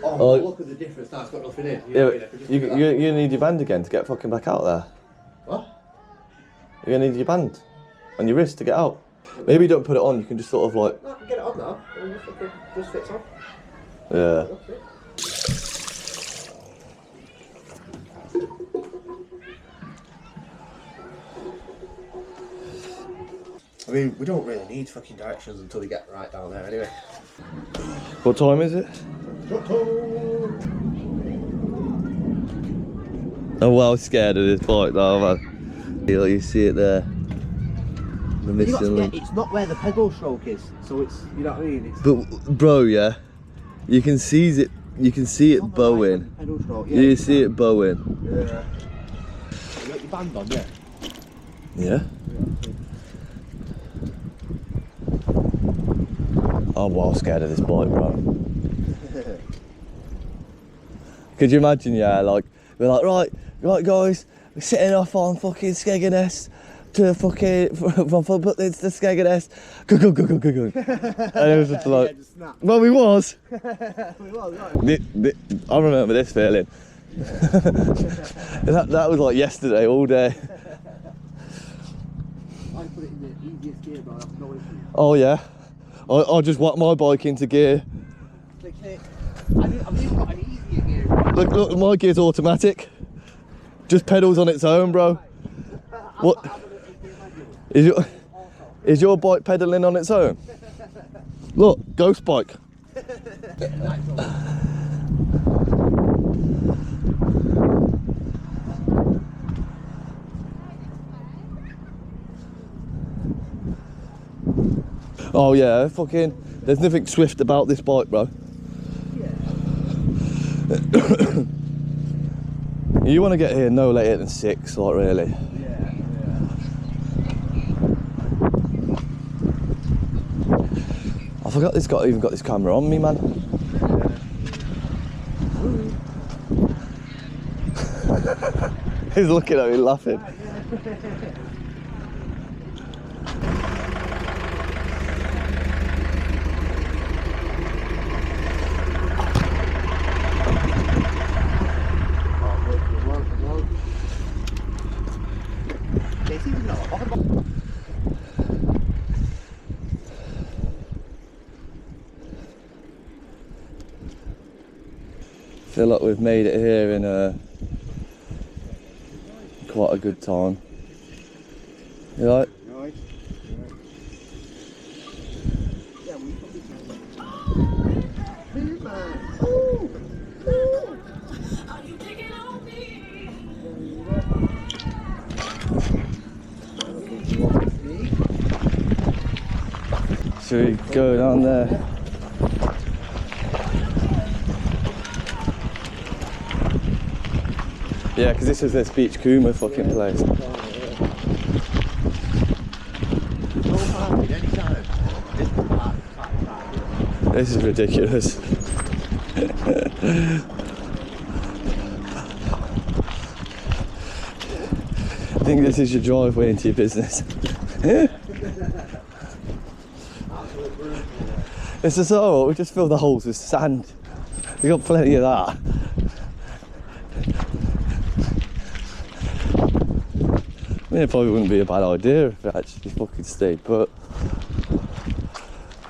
Oh, look at the difference. Now it's got nothing in. You need your band again to get fucking back out there. What? You're gonna need your band on your wrist to get out. Maybe you don't put it on. You can just sort of like. No, I can get it on now. It just fits on. Yeah. I mean, we don't really need fucking directions until we get right down there anyway. What time is it? I'm well scared of this bike though, man. You see it there. The missing link. It's not where the pedal stroke is, so it's, you know what I mean? It's but bro, yeah, you can see it. You can see it bowing. Pedal stroke, you see it bowing. Yeah. You got your band on, yeah? Yeah. I'm well scared of this bike, bro. Could you imagine, yeah, like, we're like, right guys, we're setting off on fucking Skegness to fucking, from Butlins to Skegness. Go. And it was just like, well, we was. We was, right. I remember this feeling. that was like yesterday, all day. I put it in the easiest gear, bro, that's no issue. Oh yeah. I just whack my bike into gear. I've even got an easier gear. Look, my gear's automatic. Just pedals on its own, bro. What? Is your bike pedaling on its own? Look, ghost bike. Oh yeah, fucking, there's nothing swift about this bike, bro. You want to get here no later than 6, like really. Yeah. I forgot this guy even got this camera on me, man. He's looking at me laughing. I feel like we've made it here in quite a good time. You right? Right. Should we go down there? Yeah, because this is this Beach Kuma fucking place. This is ridiculous. I think this is your driveway into your business. It's just, oh, we just fill the holes with sand. We got plenty of that. I mean, it probably wouldn't be a bad idea if it actually fucking stayed put.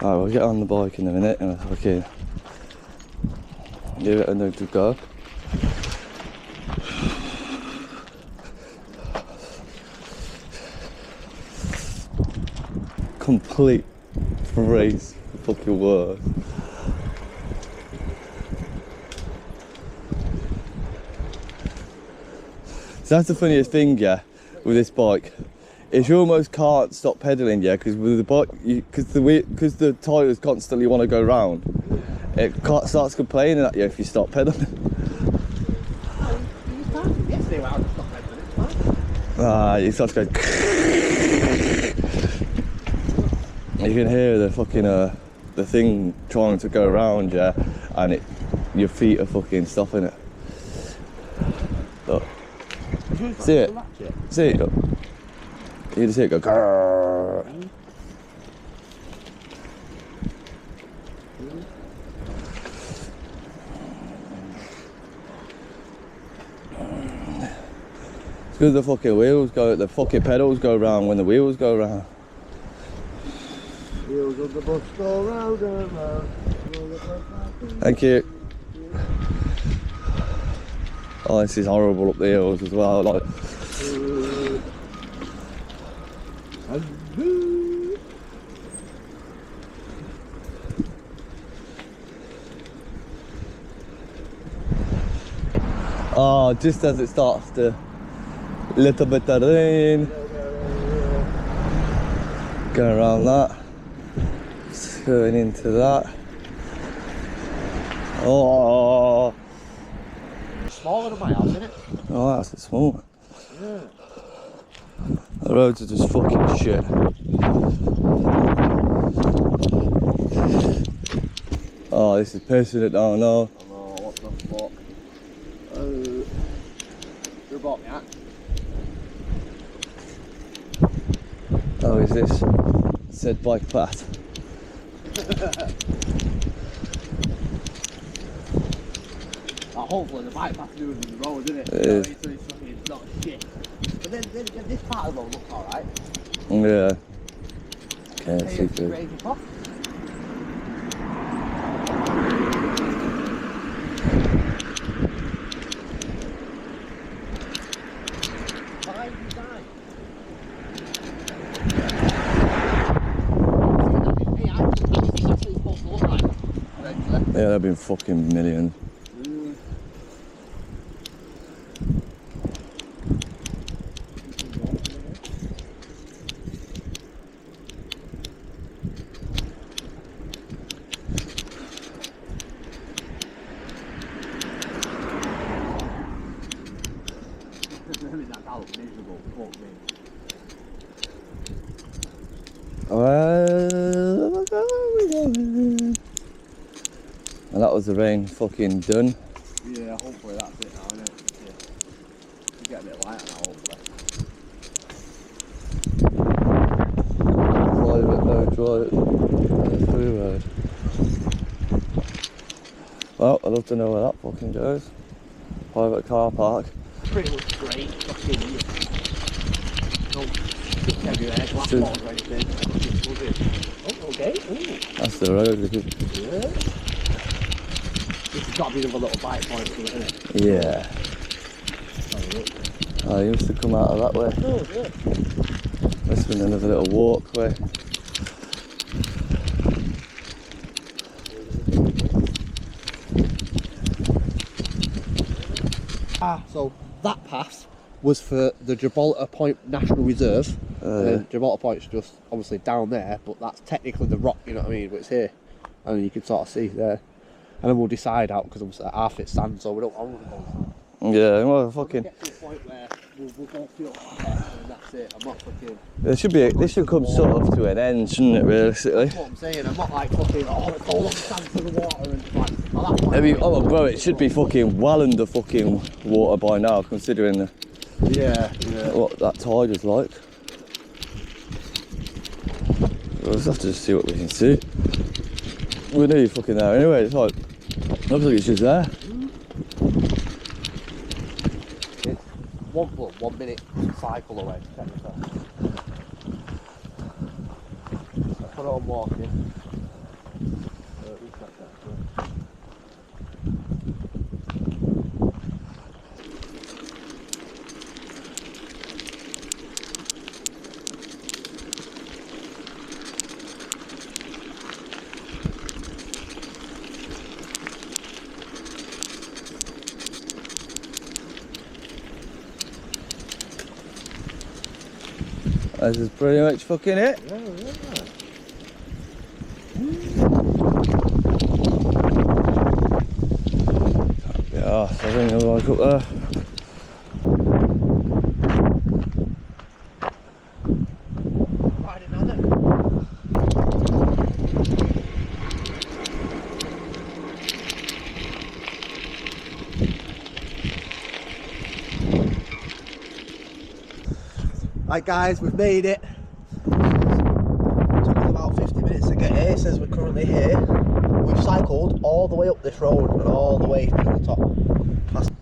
Alright, we'll get on the bike in a minute and we'll fucking give it another go. Complete phrase for fucking word. So that's the funniest thing, yeah, with this bike, is you almost can't stop pedaling, yeah, because with the bike, because the tyres constantly want to go round, it starts complaining at you if you stop pedaling. Yesterday when I was stopped pedaling, it's fine. You start to go. You can hear the fucking the thing trying to go around, yeah, and your feet are fucking stopping it. Look. See it? See it? Look. You can see it go. Grrr. because the fucking wheels go, the fucking pedals go round when the wheels go round. Wheels on the bus go round and round. Thank you. Oh, this is horrible up the hills as well. Like, oh, just as it starts to little bit of rain. Going around that. Just going into that. Oh. Smaller than my house, isn't it? Oh, that's small. Yeah. The roads are just fucking shit. Oh, this is pissing it down now. Oh, what the fuck? Who bought me that? Oh, is this said bike path? Hopefully the bike path doing the road, isn't it? It is. So it's not shit. But then this part of the road looks alright. Yeah. Okay, Hey, see it's good. crazy puff. By design. Hey, that's what it's supposed to look like. Eventually. Yeah, there've been fucking millions. And that was the rain fucking done. Yeah, hopefully that's it now, innit? Yeah. You get a bit lighter now, hopefully. Private, no drive, free road. Well, I'd love to know where that fucking goes. Private car park. Pretty much great, fucking no shit everywhere, glass balls or anything. Oh, okay. Ooh. That's the road. Yeah. This has got to be another little bike point, isn't it? Yeah. Oh, you used to come out of that way. Oh, yeah. This has been another little walkway. So that pass was for the Gibraltar Point National Reserve. And then Gibraltar Point's just obviously down there, but that's technically the rock, you know what I mean? But it's here. And you can sort of see there. And then we'll decide out because obviously half it's sand, so we don't want to go. Yeah, well, fucking. We'll get to a point where we'll go feel and that's it. I'm not fucking. There should be. This should come sort of to an end, shouldn't it? Realistically. That's what I'm saying. I'm not like fucking. Oh, it's all on sand to the water and like. Oh, that's I mean, oh, bro, it should be fucking well under fucking water by now, considering the, yeah. what that tide is like. We'll just have to just see what we can see. We're nearly fucking there anyway. It's like, looks like it's just there. It's 1 minute cycle away. Technically. So put it on walking. This is pretty much fucking it. Yeah, so I think I'll like up there. Right guys, we've made it. Took us about 50 minutes to get here. It says we're currently here. We've cycled all the way up this road and all the way to the top. Past